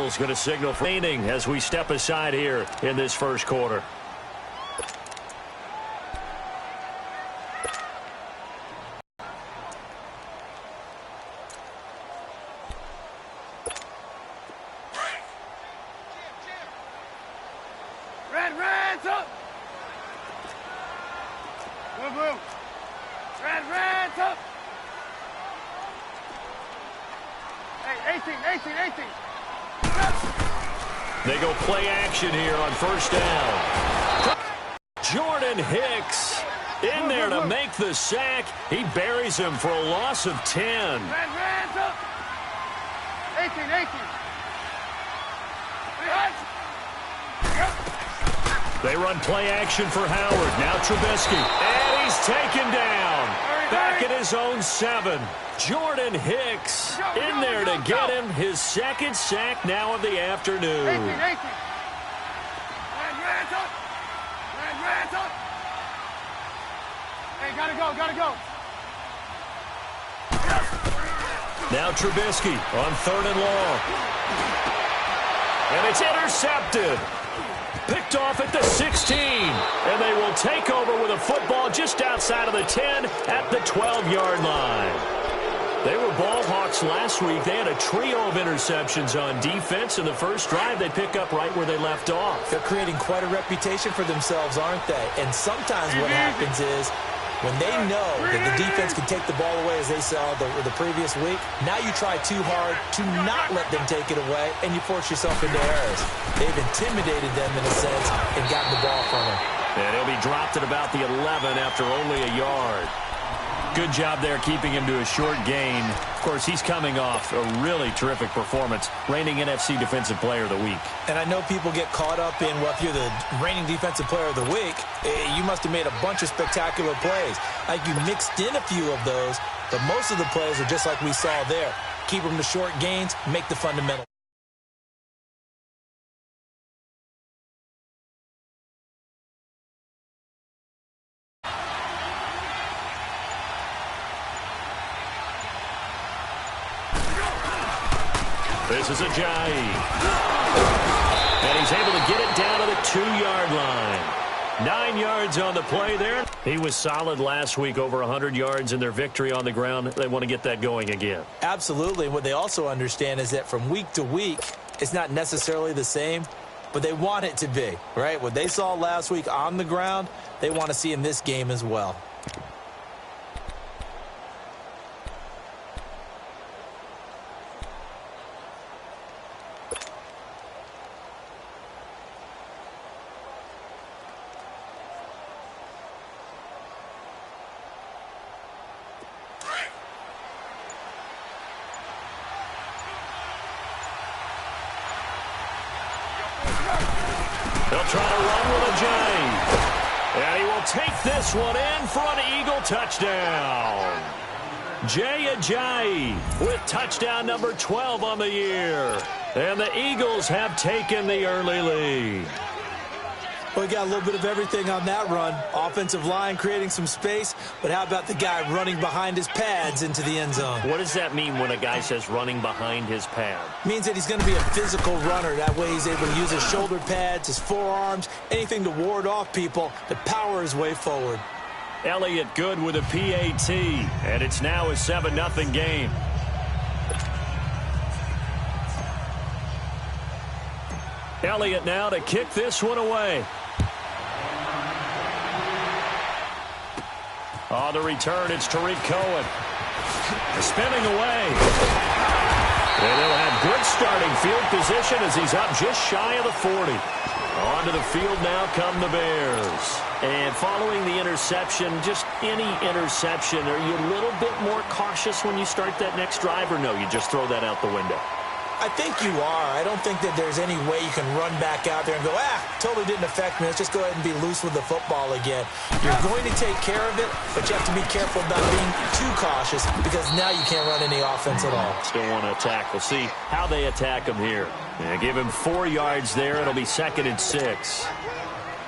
whistle's going to signal for remaining as we step aside here in this first quarter. Reds up! Blue. Reds up! Hey, 18. They go play action here on first down. Jordan Hicks in there to make the sack. He buries him for a loss of 10. Reds up! 18. They run play action for Howard. Now Trubisky. And he's taken down. Back at his own 7. Jordan Hicks in there to get him his second sack now of the afternoon. 18. Reds up! Hey, gotta go. Now Trubisky on 3rd and long. And it's intercepted. Picked off at the 16. And they will take over with a football just outside of the 10 at the 12-yard line. They were ball hawks last week. They had a trio of interceptions on defense. In the first drive, they pick up right where they left off. They're creating quite a reputation for themselves, aren't they? And sometimes what happens is when they know that the defense can take the ball away, as they saw the previous week, now you try too hard to not let them take it away, and you force yourself into errors. They've intimidated them in a sense and gotten the ball from them. And he'll be dropped at about the 11 after only a yard. Good job there keeping him to a short gain. Of course, he's coming off a really terrific performance, reigning NFC Defensive Player of the Week. And I know people get caught up in, well, if you're the reigning Defensive Player of the Week, you must have made a bunch of spectacular plays. I think you mixed in a few of those, but most of the plays are just like we saw there. Keep them to short gains, make the fundamental. This is Ajayi. And he's able to get it down to the 2-yard line. 9 yards on the play there. He was solid last week, over 100 yards in their victory on the ground. They want to get that going again. Absolutely. What they also understand is that from week to week, it's not necessarily the same, but they want it to be, right? What they saw last week on the ground, they want to see in this game as well. They'll try to run with Ajayi. And he will take this one in for an Eagle touchdown. Jay Ajayi with touchdown number 12 on the year. And the Eagles have taken the early lead. Well, we got a little bit of everything on that run. Offensive line creating some space, but how about the guy running behind his pads into the end zone? What does that mean when a guy says running behind his pad? Means that he's going to be a physical runner. That way he's able to use his shoulder pads, his forearms, anything to ward off people to power his way forward. Elliott good with a PAT, and it's now a 7-0 game. Elliott now to kick this one away. On the return, it's Tariq Cohen. Spinning away. And he'll have good starting field position as he's up just shy of the 40. Onto the field now come the Bears. And following the interception, just any interception, are you a little bit more cautious when you start that next drive, or no, you just throw that out the window? I think you are. I don't think that there's any way you can run back out there and go, totally didn't affect me. Let's just go ahead and be loose with the football again. You're going to take care of it, but you have to be careful about being too cautious because now you can't run any offense at all. Still want to attack. We'll see how they attack him here. Give him 4 yards there. It'll be 2nd and 6.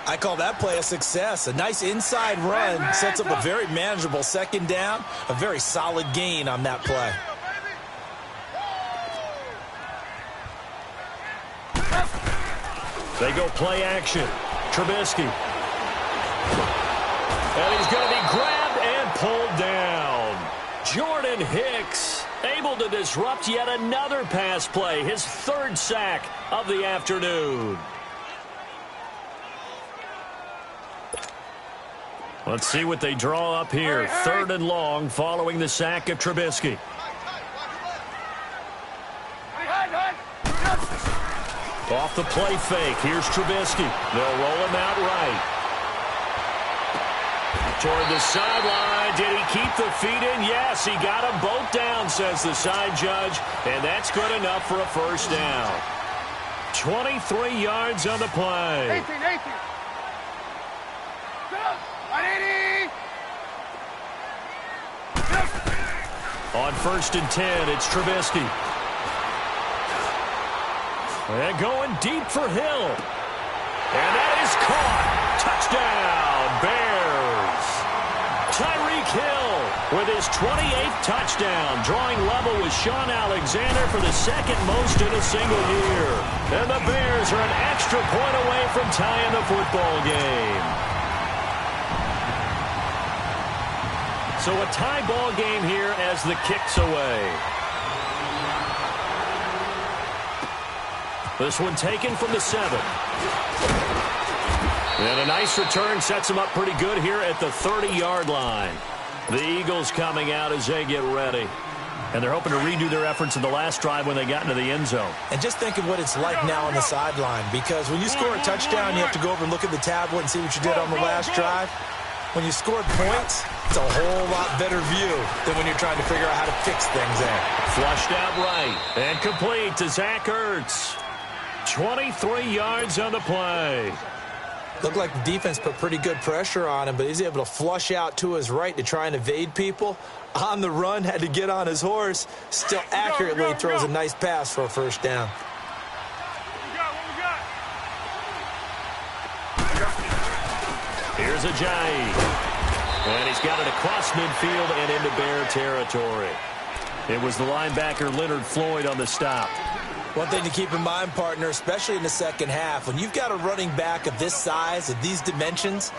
I call that play a success. A nice inside run sets up a very manageable 2nd down, a very solid gain on that play. They go play action. Trubisky. And he's going to be grabbed and pulled down. Jordan Hicks able to disrupt yet another pass play. His third sack of the afternoon. Let's see what they draw up here. Third and long following the sack of Trubisky. Off the play fake. Here's Trubisky. They'll roll him out right. Toward the sideline. Did he keep the feet in? Yes, he got them both down, says the side judge. And that's good enough for a first down. 23 yards on the play. 18. 180. On 1st and 10, it's Trubisky. And going deep for Hill. And that is caught. Touchdown, Bears. Tyreek Hill with his 28th touchdown, drawing level with Sean Alexander for the second most in a single year. And the Bears are an extra point away from tying the football game. So a tie ball game here as the kick's away. This one taken from the 7. And a nice return sets them up pretty good here at the 30-yard line. The Eagles coming out as they get ready. And they're hoping to redo their efforts in the last drive when they got into the end zone. And just think of what it's like now on the sideline. Because when you score a touchdown, you have to go over and look at the tablet and see what you did on the last drive. When you scored points, it's a whole lot better view than when you're trying to figure out how to fix things there. Flushed out right and complete to Zach Ertz. 23 yards on the play. Looked like the defense put pretty good pressure on him, but he's able to flush out to his right to try and evade people. On the run, had to get on his horse. Still accurately throws a nice pass for a first down. Here's Ajayi. And he's got it across midfield and into Bear territory. It was the linebacker Leonard Floyd on the stop. One thing to keep in mind, partner, especially in the second half, when you've got a running back of this size, of these dimensions,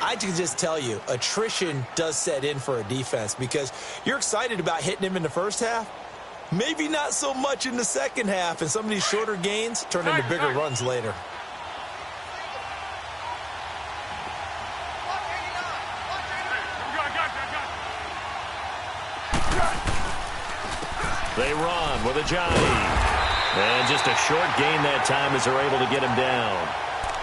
I can just tell you, attrition does set in for a defense because you're excited about hitting him in the first half. Maybe not so much in the second half, and some of these shorter gains turn into bigger runs later. They run with Ajayi. And just a short gain that time as they're able to get him down.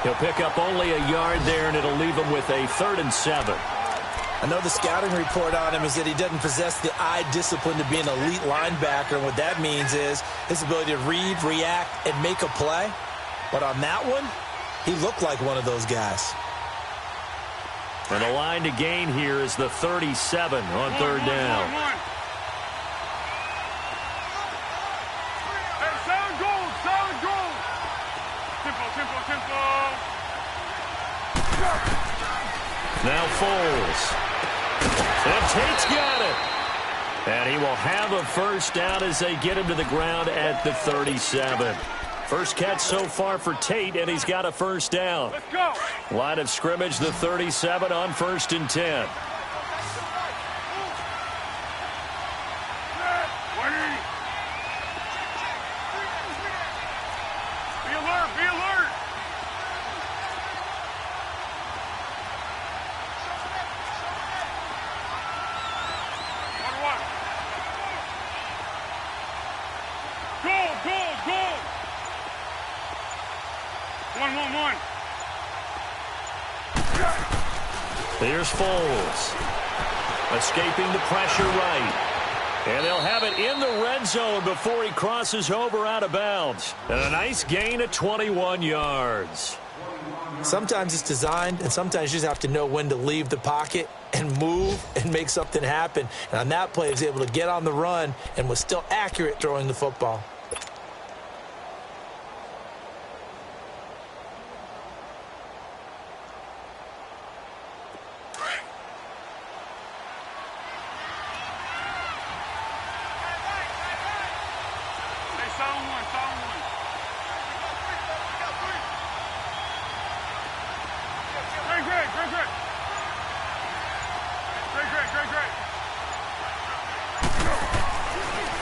He'll pick up only a yard there, and it'll leave him with a 3rd and 7. I know the scouting report on him is that he doesn't possess the eye discipline to be an elite linebacker, and what that means is his ability to read, react, and make a play. But on that one, he looked like one of those guys. And the line to gain here is the 37 on 3rd down. Now Foles. And Tate's got it. And he will have a first down as they get him to the ground at the 37. First catch so far for Tate, and he's got a first down. Let's go. Line of scrimmage, the 37 on 1st and 10. Be alert, be alert. Goal. 1. Here's Foles. Escaping the pressure right. And they'll have it in the red zone before he crosses over out of bounds. And a nice gain of 21 yards. Sometimes it's designed, and sometimes you just have to know when to leave the pocket and move and make something happen. And on that play, he was able to get on the run and was still accurate throwing the football.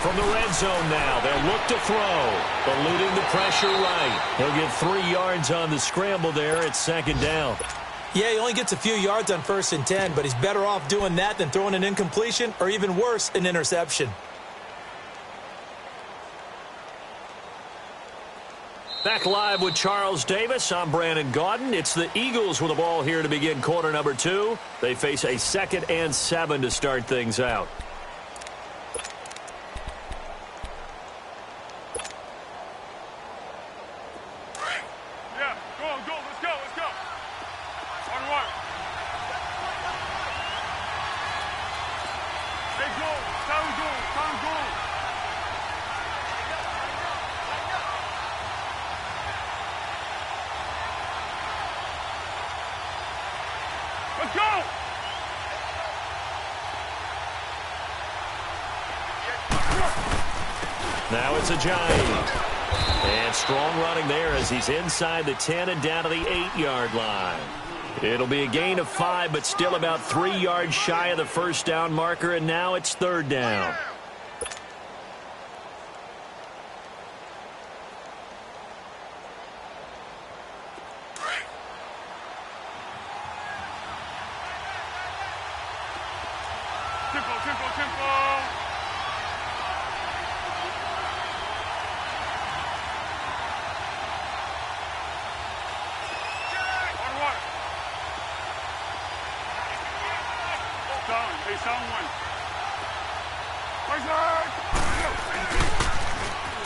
From the red zone now, they'll look to throw. Eluding the pressure right. He'll get 3 yards on the scramble there. It's second down. Yeah, he only gets a few yards on 1st and 10, but he's better off doing that than throwing an incompletion or even worse, an interception. Back live with Charles Davis. I'm Brandon Gaudin. It's the Eagles with the ball here to begin quarter number 2. They face a 2nd and 7 to start things out. Let's go! Now it's a Giant. And strong running there as he's inside the 10 and down to the 8-yard line. It'll be a gain of 5, but still about 3 yards shy of the first down marker, and now it's 3rd down.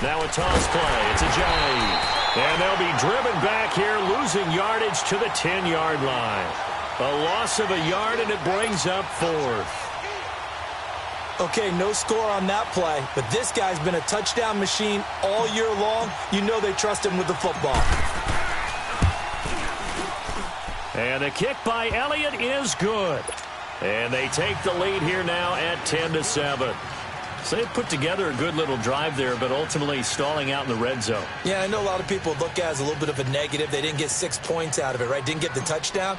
Now a toss play. It's a Giant. And they'll be driven back here, losing yardage to the 10-yard line. A loss of a yard, and it brings up 4th. Okay, no score on that play, but this guy's been a touchdown machine all year long. You know they trust him with the football. And the kick by Elliott is good. And they take the lead here now at 10-7. So they put together a good little drive there, but ultimately stalling out in the red zone. Yeah, I know a lot of people look at it as a little bit of a negative. They didn't get 6 points out of it, right? Didn't get the touchdown.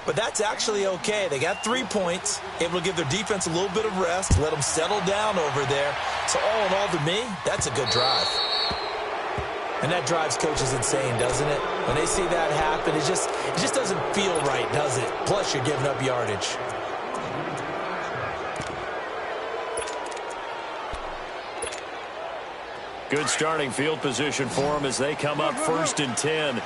But that's actually okay. They got 3 points, able to give their defense a little bit of rest, let them settle down over there. So all in all, to me, that's a good drive. And that drives coaches insane, doesn't it? When they see that happen, it just doesn't feel right, does it? Plus, you're giving up yardage. Good starting field position for them as they come up 1st and 10.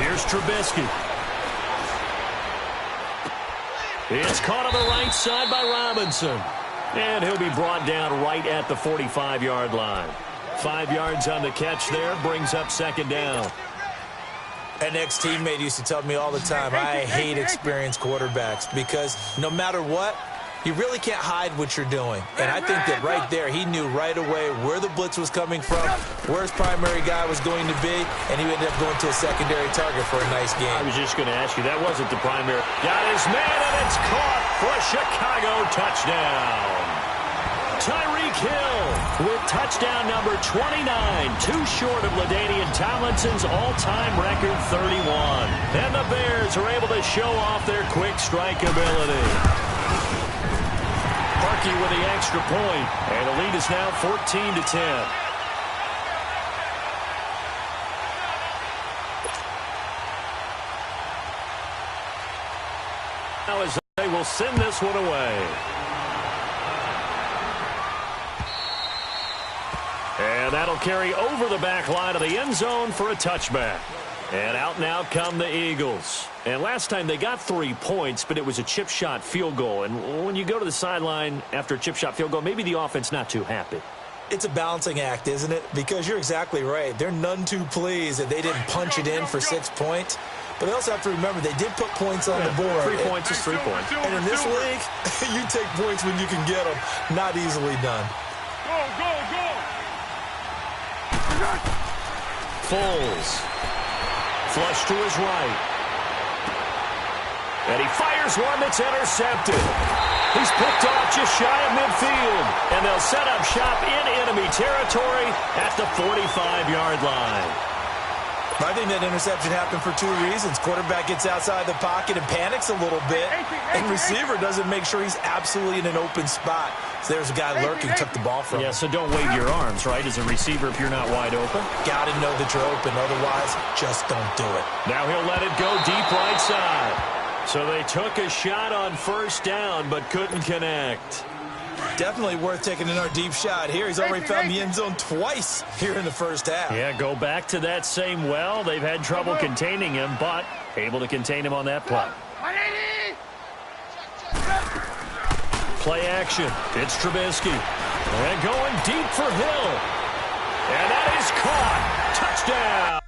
Here's Trubisky. It's caught on the right side by Robinson. And he'll be brought down right at the 45-yard line. 5 yards on the catch there, brings up 2nd down. An ex-teammate used to tell me all the time, I hate experienced quarterbacks because no matter what, you really can't hide what you're doing. And I think that right there, he knew right away where the blitz was coming from, where his primary guy was going to be, and he ended up going to a secondary target for a nice game. I was just going to ask you, that wasn't the primary. Got his man, and it's caught for a Chicago touchdown. Tyreek Hill with touchdown number 29, too short of LaDainian Tomlinson's all-time record 31. And the Bears are able to show off their quick strike ability. Parkey with the extra point, and the lead is now 14-10. Now as they will send this one away. And that'll carry over the back line of the end zone for a touchback. And out now come the Eagles. And last time they got 3 points, but it was a chip shot field goal. And when you go to the sideline after a chip shot field goal, maybe the offense not too happy. It's a balancing act, isn't it? Because you're exactly right. They're none too pleased that they didn't punch it in for 6 points. But they also have to remember they did put points on the board. 3 points is 3 points. And in this league, you take points when you can get them. Not easily done. Go, go, go! Foles. Flush to his right. And he fires one that's intercepted. He's picked off just shy of midfield. And they'll set up shop in enemy territory at the 45-yard line. I think that interception happened for two reasons. Quarterback gets outside the pocket and panics a little bit, and receiver doesn't make sure he's absolutely in an open spot. So there's a guy lurking, took the ball from him. Yeah, so don't wave your arms, right, as a receiver if you're not wide open. Got to know that you're open. Otherwise, just don't do it. Now he'll let it go deep right side. So they took a shot on first down but couldn't connect. Definitely worth taking another deep shot here. He's already found the end zone twice here in the first half. Yeah, go back to that same well. They've had trouble containing him, but able to contain him on that play. Play action. It's Trubisky. And going deep for Hill. And that is caught. Touchdown.